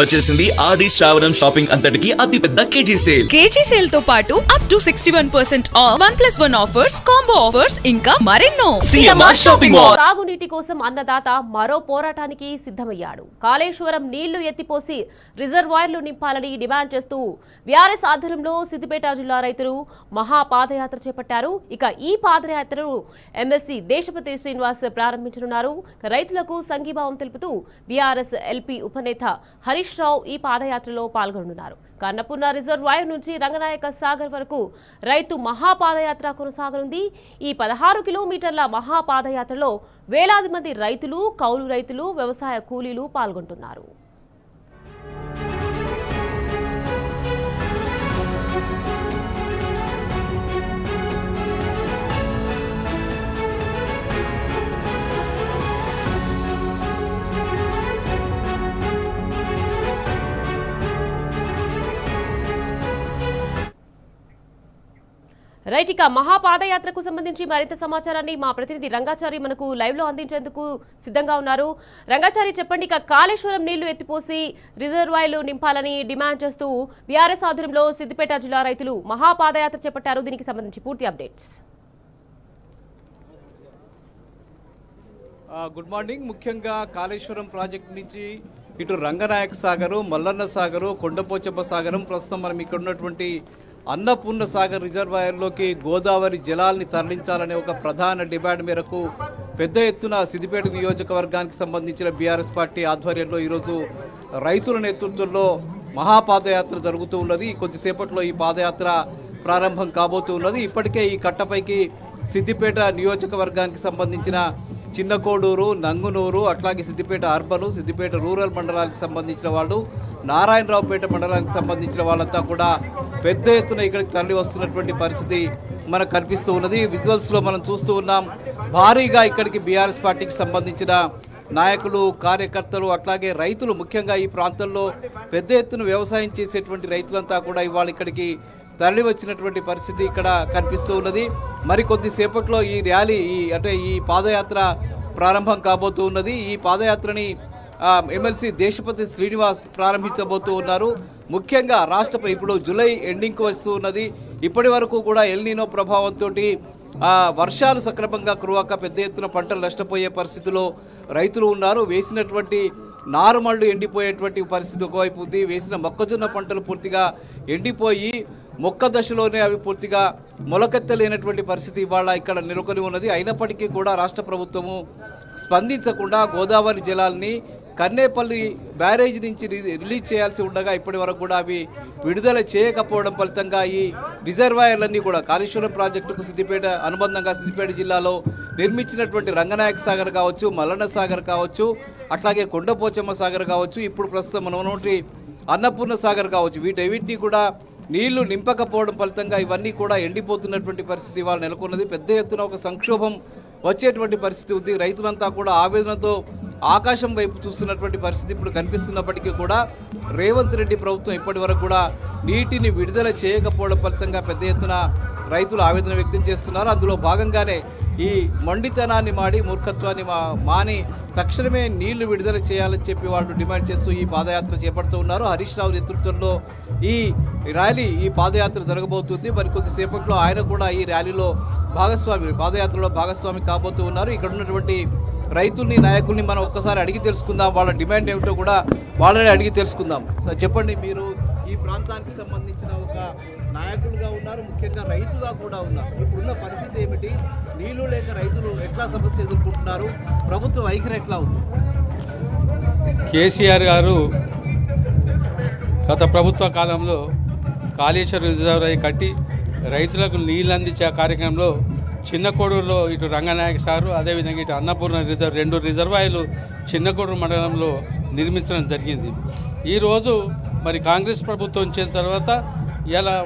వచ్చేసింది ఆది శ్రావణం షాపింగ్ అంతటికి అతిపెద్ద కేజీ సేల్ తో పాటు up to 61% of 1+1 offers, combo offers ఇంకా మరెన్నో. CMR shopping mall. తాగునీటి కోసం అన్నదాత మరో పోరాటానికి సిద్ధమయ్యాడు. కాళేశ్వరం నీళ్లు ఎత్తిపోసి రిజర్వాయర్లు నింపాలని డిమాండ్ చేస్తూ బీఆర్ఎస్ ఆధ్వర్యంలో సిద్దిపేట జిల్లా రైతులు మహా పాదయాత్ర చేపట్టారు. ఇక ఈ పాదయాత్రను ఎమ్మెల్సీ దేశపతి శ్రీనివాస్ ప్రారంభించనున్నారు. రైతులకు సంఘీభావం తెలుపుతూ బీఆర్ఎస్ ఎల్పీ ఉపనేత హరీష్ రావు ఈ పాదయాత్రలో పాల్గొనున్నారు. అన్నపూర్ణ రిజర్వాయర్ నుంచి రంగనాయక సాగర్ వరకు రైతు మహాపాదయాత్ర కొనసాగనుంది. ఈ 16 కిలోమీటర్ల మహాపాదయాత్రలో వేలాది మంది రైతులు, కౌలు రైతులు, వ్యవసాయ కూలీలు పాల్గొంటున్నారు. రైట్, ఇక మహాపాదయాత్రకు సంబంధించి మరింత సమాచారాన్ని మా ప్రతినిధి రంగాచారి మనకు లైవ్ లో అందించేందుకు సిద్ధంగా ఉన్నారు. రంగాచారి, చెప్పండి. ఇక కాళేశ్వరం నీళ్లు ఎత్తిపోసి రిజర్వాయర్లు నింపాలని డిమాండ్ చేస్తూ బీఆర్ఎస్ ఆధ్వర్యంలో సిద్దిపేట జిల్లా రైతులు మహాపాదయాత్ర చేపట్టారు. దీనికి సంబంధించి పూర్తి అప్డేట్స్. Good morning. ముఖ్యంగా కాళేశ్వరం ప్రాజెక్టు నుంచి ఇటు రంగనాయక సాగరు, మల్లన్న సాగరు, కొండపోచమ్మ సాగరం, ప్రస్తుతం మనం ఇక్కడ ఉన్నటువంటి అన్నపూర్ణ సాగర్ రిజర్వాయర్లోకి గోదావరి జలాల్ని తరలించాలనే ఒక ప్రధాన డిమాండ్ మేరకు పెద్ద ఎత్తున సిద్దిపేట నియోజకవర్గానికి సంబంధించిన బీఆర్ఎస్ పార్టీ ఆధ్వర్యంలో ఈరోజు రైతుల నేతృత్వంలో మహాపాదయాత్ర జరుగుతూ ఉన్నది. కొద్దిసేపట్లో ఈ పాదయాత్ర ప్రారంభం కాబోతూ ఉన్నది. ఇప్పటికే ఈ కట్టపైకి సిద్దిపేట నియోజకవర్గానికి సంబంధించిన చిన్నకోడూరు, నంగునూరు, అట్లాగే సిద్దిపేట అర్బను, సిద్దిపేట రూరల్ మండలానికి సంబంధించిన వాళ్ళు, నారాయణరావుపేట మండలానికి సంబంధించిన వాళ్ళంతా కూడా పెద్ద ఎత్తున ఇక్కడికి తరలి వస్తున్నటువంటి పరిస్థితి మనకు కనిపిస్తూ ఉన్నది. విజువల్స్లో మనం చూస్తూ ఉన్నాం. భారీగా ఇక్కడికి బీఆర్ఎస్ పార్టీకి సంబంధించిన నాయకులు, కార్యకర్తలు, అట్లాగే రైతులు, ముఖ్యంగా ఈ ప్రాంతంలో పెద్ద ఎత్తున వ్యవసాయం చేసేటువంటి రైతులంతా కూడా ఇవాళ ఇక్కడికి తరలి వచ్చినటువంటి పరిస్థితి ఇక్కడ కనిపిస్తూ ఉన్నది. మరి కొద్దిసేపట్లో ఈ ర్యాలీ ఈ పాదయాత్ర ప్రారంభం కాబోతూ ఉన్నది. ఈ పాదయాత్రని ఎమ్మెల్సీ దేశపతి శ్రీనివాస్ ప్రారంభించబోతూ ఉన్నారు. ముఖ్యంగా రాష్ట్రపతి ఇప్పుడు జూలై ఎండింగ్కి వస్తూ ఉన్నది. ఇప్పటి వరకు కూడా ఎల్నినో ప్రభావంతో వర్షాలు సక్రమంగా కురవక పెద్ద ఎత్తున పంటలు నష్టపోయే పరిస్థితిలో రైతులు ఉన్నారు. వేసినటువంటి నారుమళ్లు ఎండిపోయేటువంటి పరిస్థితి ఒకవైపు ఉంది. వేసిన మొక్కజొన్న పంటలు పూర్తిగా ఎండిపోయి మొక్క దశలోనే అవి పూర్తిగా మొలకెత్తలేనటువంటి పరిస్థితి ఇవాళ ఇక్కడ నెలకొని ఉన్నది. అయినప్పటికీ కూడా రాష్ట్ర ప్రభుత్వము స్పందించకుండా గోదావరి జలాల్ని కన్నేపల్లి బ్యారేజ్ నుంచి రిలీజ్ చేయాల్సి ఉండగా ఇప్పటి వరకు కూడా అవి విడుదల చేయకపోవడం ఫలితంగా ఈ రిజర్వాయర్లన్నీ కూడా కాళేశ్వరం ప్రాజెక్టుకు సిద్దిపేట అనుబంధంగా సిద్దిపేట జిల్లాలో నిర్మించినటువంటి రంగనాయక సాగర్ కావచ్చు, మల్లన్న సాగర్ కావచ్చు, అట్లాగే కొండపోచమ్మ సాగర్ కావచ్చు, ఇప్పుడు ప్రస్తుతం మనటి అన్నపూర్ణ సాగర్ కావచ్చు, వీటన్నిటినీ కూడా నీళ్లు నింపకపోవడం ఫలితంగా ఇవన్నీ కూడా ఎండిపోతున్నటువంటి పరిస్థితి ఇవాళ నెలకొన్నది. పెద్ద ఎత్తున ఒక సంక్షోభం వచ్చేటువంటి పరిస్థితి ఉంది. రైతులంతా కూడా ఆవేదనతో ఆకాశం వైపు చూస్తున్నటువంటి పరిస్థితి ఇప్పుడు కనిపిస్తున్నప్పటికీ కూడా రేవంత్ రెడ్డి ప్రభుత్వం ఇప్పటి వరకు కూడా నీటిని విడుదల చేయకపోవడం ఫలితంగా పెద్ద ఎత్తున రైతులు ఆవేదన వ్యక్తం చేస్తున్నారు. అందులో భాగంగానే ఈ మొండితనాన్ని మాడి మూర్ఖత్వాన్ని మాని తక్షణమే నీళ్లు విడుదల చేయాలని చెప్పి వాళ్ళు డిమాండ్ చేస్తూ ఈ పాదయాత్ర చేపడుతూ ఉన్నారు. హరీష్ రావు నేతృత్వంలో ఈ ర్యాలీ, ఈ పాదయాత్ర జరగబోతుంది. మరి కొద్దిసేపట్లో ఆయన కూడా ఈ ర్యాలీలో పాదయాత్రలో భాగస్వామి కాబోతూ ఉన్నారు. ఇక్కడ ఉన్నటువంటి రైతుల్ని, నాయకుల్ని మనం ఒక్కసారి అడిగి తెలుసుకుందాం. వాళ్ళ డిమాండ్ ఏమిటో కూడా వాళ్ళని అడిగి తెలుసుకుందాం. చెప్పండి, మీరు ఈ ప్రాంతానికి సంబంధించిన ఒక నాయకులుగా ఉన్నారు, ముఖ్యంగా రైతుగా కూడా ఉన్నారు. ఇప్పుడున్న పరిస్థితి ఏమిటి? నీళ్లు లేక రైతులు ఎట్లా సమస్య ఎదుర్కొంటున్నారు? ప్రభుత్వ వైఖరి ఎట్లా ఉంది? కేసీఆర్ గారు గత ప్రభుత్వ కాలంలో కాళేశ్వరం రిజర్వాయర్ కట్టి రైతులకు నీళ్ళు అందించే కార్యక్రమంలో చిన్నకోడూరులో ఇటు రంగనాయక సాగర్, అదేవిధంగా ఇటు అన్నపూర్ణ రెండు రిజర్వాయర్లు చిన్నకోడూరు మండలంలో నిర్మించడం జరిగింది. ఈరోజు మరి కాంగ్రెస్ ప్రభుత్వం వచ్చిన తర్వాత ఇలా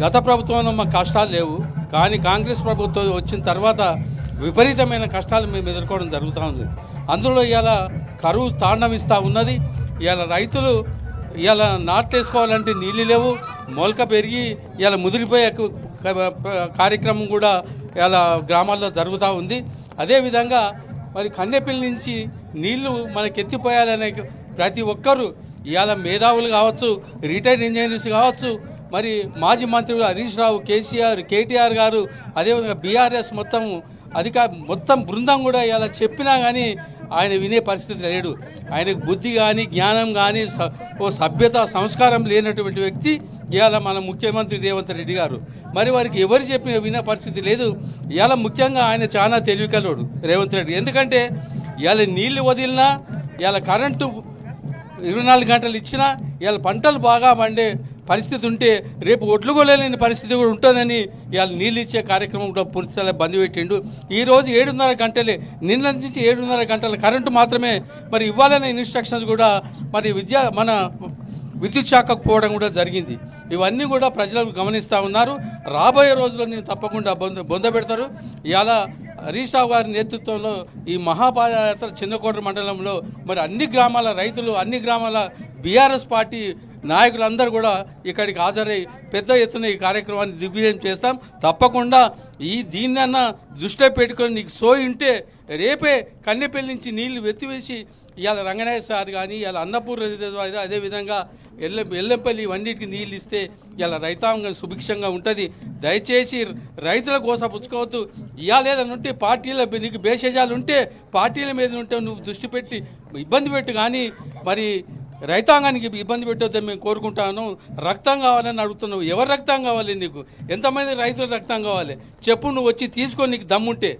గత ప్రభుత్వంలో మాకు కష్టాలు లేవు, కానీ కాంగ్రెస్ ప్రభుత్వం వచ్చిన తర్వాత విపరీతమైన కష్టాలు మేము ఎదుర్కోవడం జరుగుతూ ఉంది. అందులో ఇలా కరువు తాండవిస్తూ ఉన్నది. ఇలా రైతులు ఇలా నాటేసుకోవాలంటే నీళ్ళు లేవు, మొలక పెరిగి ఇలా ముదిరిపోయే కార్యక్రమం కూడా ఇలా గ్రామాల్లో జరుగుతూ ఉంది. అదేవిధంగా మరి కన్నెపల్లి నుంచి నీళ్లు మనకి ఎత్తిపోయాలనే ప్రతి ఒక్కరూ ఇవాళ మేధావులు కావచ్చు, రిటైర్డ్ ఇంజనీర్స్ కావచ్చు, మరి మాజీ మంత్రులు హరీష్ రావు, కేసీఆర్, కేటీఆర్ గారు, అదేవిధంగా బీఆర్ఎస్ మొత్తం బృందం కూడా ఇలా చెప్పినా కానీ ఆయన వినే పరిస్థితి లేడు. ఆయనకు బుద్ధి కానీ జ్ఞానం కానీ ఓ సభ్యత సంస్కారం లేనటువంటి వ్యక్తి ఇవాళ మన ముఖ్యమంత్రి రేవంత్ రెడ్డి గారు. మరి వారికి ఎవరు చెప్పిన వినే పరిస్థితి లేదు. ఇవాళ ముఖ్యంగా ఆయన చాలా తెలివికలోడు రేవంత్ రెడ్డి. ఎందుకంటే ఇవాళ నీళ్లు వదిలినా, ఇవాళ కరెంటు 24 గంటలు ఇచ్చినా, ఇవాళ పంటలు బాగా పండే పరిస్థితి ఉంటే రేపు ఒడ్లు కొలేని పరిస్థితి కూడా ఉంటుందని ఇవాళ నీళ్ళు ఇచ్చే కార్యక్రమం కూడా పూర్తిస్థాయిలో బంద్ పెట్టిండు. ఈరోజు 7:30 గంటలే, నిన్న నుంచి 7:30 గంటల కరెంటు మాత్రమే మరి ఇవ్వాలనే ఇన్స్ట్రక్షన్స్ కూడా మరి మన విద్యుత్ శాఖకు పోవడం కూడా జరిగింది. ఇవన్నీ కూడా ప్రజలు గమనిస్తూ ఉన్నారు. రాబోయే రోజుల్లో నేను తప్పకుండా బొందబెడతారు. ఇవాళ హరీష్ రావు గారి నేతృత్వంలో ఈ మహాపాదయాత్ర చిన్నకోట మండలంలో మరి అన్ని గ్రామాల రైతులు, అన్ని గ్రామాల బీఆర్ఎస్ పార్టీ నాయకులందరూ కూడా ఇక్కడికి హాజరై పెద్ద ఎత్తున ఈ కార్యక్రమాన్ని దిగ్విజయం చేస్తాం. తప్పకుండా దీన్నన్నా దృష్టిలో పెట్టుకొని నీకు సోయి ఉంటే రేపే కన్నెపల్లి నుంచి నీళ్లు వెత్తివేసి ఇవాళ రంగనాయక సార్ కానీ ఇవాళ అన్నపూర్ రిజర్వాయర్, అదేవిధంగా ఎల్లంపల్లి ఇవన్నిటికి నీళ్ళు ఇస్తే ఇలా రైతాంగం సుభిక్షంగా ఉంటుంది. దయచేసి రైతుల కోసం పుచ్చుకోవద్దు. ఇవాళ ఏదైనా ఉంటే పార్టీల నీకు భేషజాలు ఉంటే పార్టీల మీద ఉంటే నువ్వు దృష్టి పెట్టి ఇబ్బంది పెట్టు, కానీ మరి రైతాంగానికి ఇబ్బంది పెట్టొద్దని మేము కోరుకుంటాను. రక్తం కావాలని అడుగుతున్నావు. ఎవరు రక్తం కావాలి నీకు? ఎంతమంది రైతుల రక్తం కావాలి చెప్పు. నువ్వు వచ్చి తీసుకొని నీకు దమ్ముంటే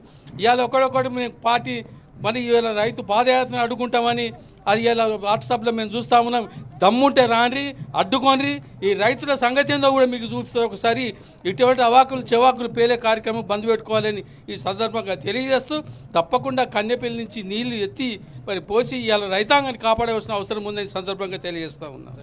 ఇవాళ ఒకడొకటి మేము పార్టీ మరి ఇవాళ రైతు పాదయాత్రను అడ్డుకుంటామని అది ఇలా వాట్సాప్లో మేము చూస్తూ ఉన్నాం. దమ్ముంటే రాండ్రి, అడ్డుకోండి. ఈ రైతుల సంగతి ఏందో కూడా మీకు చూపిస్తారు. ఒకసారి ఇటువంటి అవాకులు చెవాకులు పేలే కార్యక్రమం బంద్ పెట్టుకోవాలని ఈ సందర్భంగా తెలియజేస్తూ తప్పకుండా కన్నెపల్లి నుంచి నీళ్లు ఎత్తి మరి పోసి ఇవాళ రైతాంగాన్ని కాపాడవలసిన అవసరం ఉందని సందర్భంగా తెలియజేస్తూ ఉన్నాం.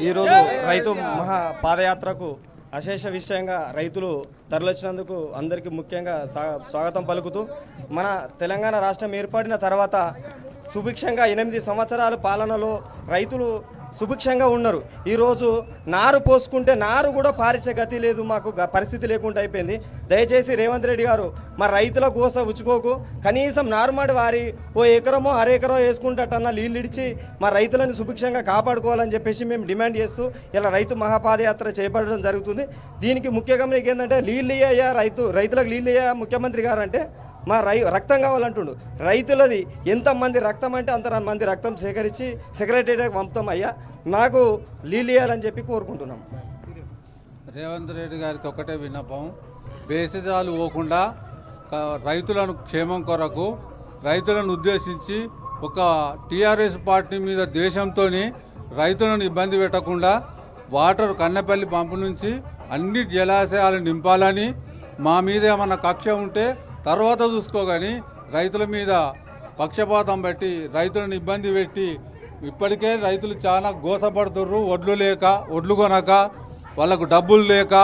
ఈరోజు రైతు మహా పాదయాత్రకు అశేష విషయంగా రైతులు తరలించినందుకు అందరికీ ముఖ్యంగా స్వాగతం పలుకుతూ, మన తెలంగాణ రాష్ట్రం ఏర్పడిన తర్వాత సుభిక్షంగా 8 సంవత్సరాల పాలనలో రైతులు సుభిక్షంగా ఉన్నారు. ఈరోజు నారు పోసుకుంటే నారు కూడా పారించే గతి లేదు, మాకు పరిస్థితి లేకుండా అయిపోయింది. దయచేసి రేవంత్ రెడ్డి గారు మా రైతుల కోసం ఉచ్చుకోకు, కనీసం నారుమాడి వారి ఓ ఎకరమో అరెకరో వేసుకుంటన్నా నీళ్ళు ఇడిచి మా రైతులను సుభిక్షంగా కాపాడుకోవాలని చెప్పేసి మేము డిమాండ్ చేస్తూ ఇలా రైతు మహాపాదయాత్ర చేపట్టడం జరుగుతుంది. దీనికి ముఖ్య గమనిక ఏంటంటే నీళ్ళు ఇయ్యా రైతులకు నీళ్ళు ఇయ్యా ముఖ్యమంత్రి గారు అంటే మా రక్తం కావాలంటుండు. రైతులది ఎంతమంది రక్తం అంటే అంతమంది రక్తం సేకరించి సెక్రటరీకి పంపుతాం అయ్యా, నాకు నీళ్ళు ఇవ్వాలని చెప్పి కోరుకుంటున్నాం. రేవంత్ రెడ్డి గారికి ఒకటే విన్నపం, బేసిజాలు పోకుండా రైతులను క్షేమం కొరకు రైతులను ఉద్దేశించి ఒక టీఆర్ఎస్ పార్టీ మీద దేశంతో రైతులను ఇబ్బంది పెట్టకుండా వాటర్ కన్నెపల్లి పంపు నుంచి అన్ని జలాశయాలు నింపాలని, మా మీద ఏమన్నా కక్ష ఉంటే తర్వాత చూసుకోగాని రైతుల మీద పక్షపాతం పెట్టి రైతులను ఇబ్బంది పెట్టి ఇప్పటికే రైతులు చాలా గోసపడుతుర్రు. ఒడ్లు కొనక, వాళ్ళకు డబ్బులు లేక,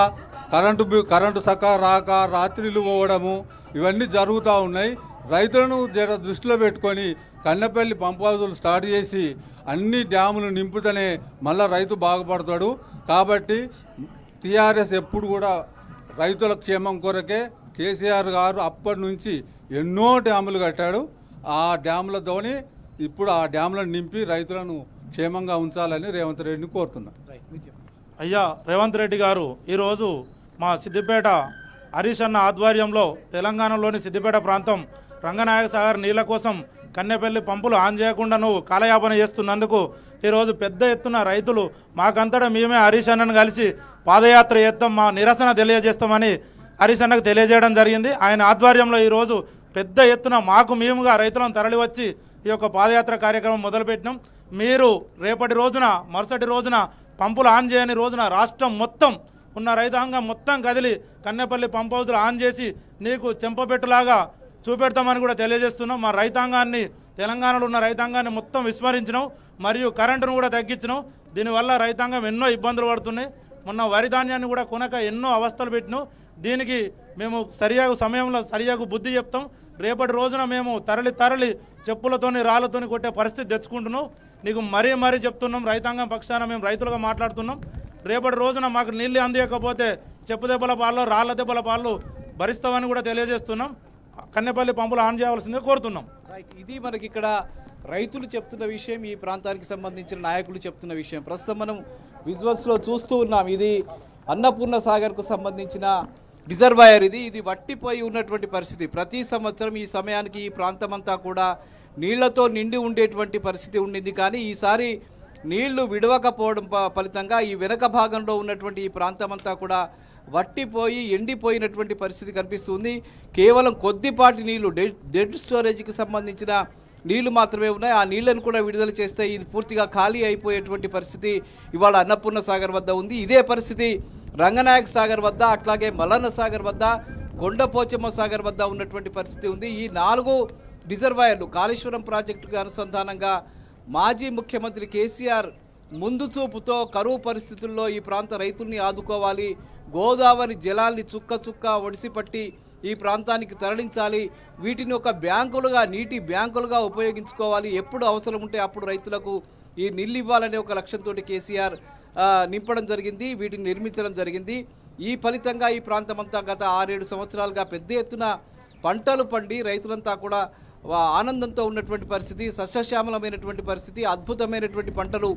కరెంటు సక్క రాక, రాత్రిలు పోవడము ఇవన్నీ జరుగుతూ ఉన్నాయి. రైతులను దృష్టిలో పెట్టుకొని కన్నెపల్లి పంప్ హౌజులు స్టార్ట్ చేసి అన్ని డ్యాములు నింపుతూనే మళ్ళీ రైతు బాగుపడతాడు. కాబట్టి టీఆర్ఎస్ ఎప్పుడు కూడా రైతుల క్షేమం కొరకే కేసీఆర్ గారు అప్పటి నుంచి ఎన్నో డ్యాములు కట్టాడు. ఆ డ్యాములతోని ఇప్పుడు ఆ డ్యాములను నింపి రైతులను క్షేమంగా ఉంచాలని రేవంత్ రెడ్డిని కోరుతున్నా. అయ్యా రేవంత్ రెడ్డి గారు ఈరోజు మా సిద్దిపేట హరీష్ అన్న ఆధ్వర్యంలో తెలంగాణలోని సిద్దిపేట ప్రాంతం రంగనాయక సాగర్ నీళ్ల కోసం కన్నెపల్లి పంపులు ఆన్ చేయకుండా నువ్వు కాలయాపన చేస్తున్నందుకు ఈరోజు పెద్ద ఎత్తున రైతులు మాకంతటా మేమే హరీష్ అన్నను కలిసి పాదయాత్ర చేస్తాం, మా నిరసన తెలియజేస్తామని హరీష్ అన్నకు తెలియజేయడం జరిగింది. ఆయన ఆధ్వర్యంలో ఈరోజు పెద్ద ఎత్తున మేముగా రైతులను తరలివచ్చి ఈ యొక్క పాదయాత్ర కార్యక్రమం మొదలుపెట్టినాం. మీరు రేపటి రోజున మరుసటి రోజున పంపులు ఆన్ చేయని రోజున రాష్ట్రం మొత్తం ఉన్న రైతాంగం మొత్తం కదిలి కన్నెపల్లి పంప్ హౌజులు ఆన్ చేసి నీకు చెంపపెట్టులాగా చూపెడతామని కూడా తెలియజేస్తున్నాం. మా రైతాంగాన్ని, తెలంగాణలో ఉన్న రైతాంగాన్ని మొత్తం విస్మరించినాం, మరియు కరెంటును కూడా తగ్గించినాం. దీనివల్ల రైతాంగం ఎన్నో ఇబ్బందులు పడుతున్నాయి. మొన్న వరి ధాన్యాన్ని కూడా కొనక ఎన్నో అవస్థలు పెట్టినాం. దీనికి మేము సరియాగు బుద్ధి చెప్తాం. రేపటి రోజున మేము తరలి చెప్పులతోని రాళ్లతోని కొట్టే పరిస్థితి తెచ్చుకుంటున్నాం. నీకు మరీ చెప్తున్నాం, రైతాంగం పక్షాన మేము రైతులుగా మాట్లాడుతున్నాం. రేపటి రోజున మాకు నీళ్ళు అందియకపోతే చెప్పు దెబ్బల పాలు, రాళ్ల దెబ్బల పాలు భరిస్తామని కూడా తెలియజేస్తున్నాం. కన్నెపల్లి పంపులు ఆన్ చేయవలసిందే కోరుతున్నాం. ఇది మనకి ఇక్కడ రైతులు చెప్తున్న విషయం, ఈ ప్రాంతానికి సంబంధించిన నాయకులు చెప్తున్న విషయం. ప్రస్తుతం మనం విజువల్స్లో చూస్తూ ఉన్నాం. ఇది అన్నపూర్ణ సాగర్కు సంబంధించిన రిజర్వాయర్. ఇది వట్టిపోయి ఉన్నటువంటి పరిస్థితి. ప్రతి సంవత్సరం ఈ సమయానికి ఈ ప్రాంతమంతా కూడా నీళ్లతో నిండి ఉండేటువంటి పరిస్థితి ఉండింది. కానీ ఈసారి నీళ్లు విడవకపోవడం ఫలితంగా ఈ వెనక భాగంలో ఉన్నటువంటి ఈ ప్రాంతమంతా కూడా వట్టిపోయి ఎండిపోయినటువంటి పరిస్థితి కనిపిస్తుంది. కేవలం కొద్దిపాటి నీళ్లు, డెడ్ స్టోరేజ్కి సంబంధించిన నీళ్లు మాత్రమే ఉన్నాయి. ఆ నీళ్లను కూడా విడుదల చేస్తే ఇది పూర్తిగా ఖాళీ అయిపోయేటువంటి పరిస్థితి ఇవాళ అన్నపూర్ణ సాగర్ వద్ద ఉంది. ఇదే పరిస్థితి రంగనాయక సాగర్ వద్ద, అట్లాగే మల్లన్న సాగర్ వద్ద, కొండపోచమ్మ సాగర్ వద్ద ఉన్నటువంటి పరిస్థితి ఉంది. ఈ 4 రిజర్వాయర్లు కాళేశ్వరం ప్రాజెక్టుకు అనుసంధానంగా మాజీ ముఖ్యమంత్రి కేసీఆర్ ముందు చూపుతో కరువు పరిస్థితుల్లో ఈ ప్రాంత రైతుల్ని ఆదుకోవాలి, గోదావరి జలాల్ని చుక్క చుక్క ఒడిసిపట్టి ఈ ప్రాంతానికి తరలించాలి, వీటిని ఒక బ్యాంకులుగా, నీటి బ్యాంకులుగా ఉపయోగించుకోవాలి, ఎప్పుడు అవసరం ఉంటే అప్పుడు రైతులకు ఈ నీళ్ళు ఇవ్వాలనే ఒక లక్ష్యంతో కేసీఆర్ నింపడం జరిగింది, వీటిని నిర్మించడం జరిగింది. ఈ ఫలితంగా ఈ ప్రాంతమంతా గత 6-7 సంవత్సరాలుగా పెద్ద ఎత్తున పంటలు పండి రైతులంతా కూడా ఆనందంతో ఉన్నటువంటి పరిస్థితి, సస్యశ్యామలమైనటువంటి పరిస్థితి, అద్భుతమైనటువంటి పంటలు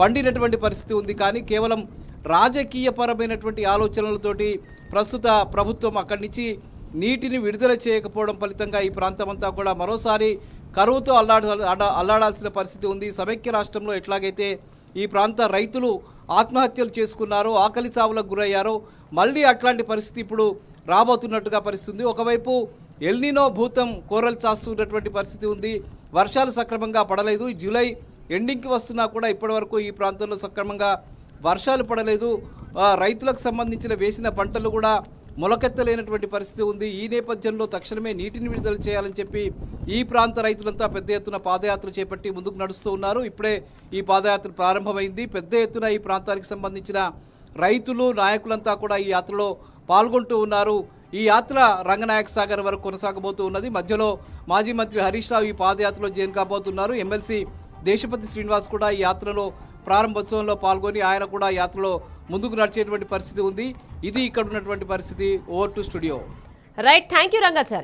పండినటువంటి పరిస్థితి ఉంది. కానీ కేవలం రాజకీయపరమైనటువంటి ఆలోచనలతోటి ప్రస్తుత ప్రభుత్వం అక్కడి నుంచి నీటిని విడుదల చేయకపోవడం ఫలితంగా ఈ ప్రాంతమంతా కూడా మరోసారి కరువుతో అల్లాడాల్సిన పరిస్థితి ఉంది. సమైక్య రాష్ట్రంలో ఎట్లాగైతే ఈ ప్రాంత రైతులు ఆత్మహత్యలు చేసుకున్నారో, ఆకలి చావులకు గురయ్యారో, మళ్ళీ అట్లాంటి పరిస్థితి ఇప్పుడు రాబోతున్నట్టుగా పరిస్థితి ఉంది. ఒకవైపు ఎల్నినో భూతం కోరలు చాస్తున్నటువంటి పరిస్థితి ఉంది. వర్షాలు సక్రమంగా పడలేదు. జూలై ఎండింగ్కి వస్తున్నా కూడా ఇప్పటివరకు ఈ ప్రాంతంలో సక్రమంగా వర్షాలు పడలేదు. రైతులకు సంబంధించిన వేసిన పంటలు కూడా మొలకెత్తలేనటువంటి పరిస్థితి ఉంది. ఈ నేపథ్యంలో తక్షణమే నీటిని విడుదల చేయాలని చెప్పి ఈ ప్రాంత రైతులంతా పెద్ద ఎత్తున పాదయాత్ర చేపట్టి ముందుకు నడుస్తూ ఉన్నారు. ఇప్పుడే ఈ పాదయాత్ర ప్రారంభమైంది. పెద్ద ఎత్తున ఈ ప్రాంతానికి సంబంధించిన రైతులు, నాయకులంతా కూడా ఈ యాత్రలో పాల్గొంటూ ఉన్నారు. ఈ యాత్ర రంగనాయక సాగర్ వరకు కొనసాగబోతూ ఉన్నది. మధ్యలో మాజీ మంత్రి హరీష్ రావు ఈ పాదయాత్రలో జాయిన్ కాబోతున్నారు. ఎమ్మెల్సీ దేశపతి శ్రీనివాస్ కూడా ఈ యాత్రలో ప్రారంభోత్సవంలో పాల్గొని ఆయన కూడా యాత్రలో ముందుకు నడిచేటువంటి పరిస్థితి ఉంది. ఇది ఇక్కడ ఉన్నటువంటి పరిస్థితి. Over to studio. Right, thank you Rangachari.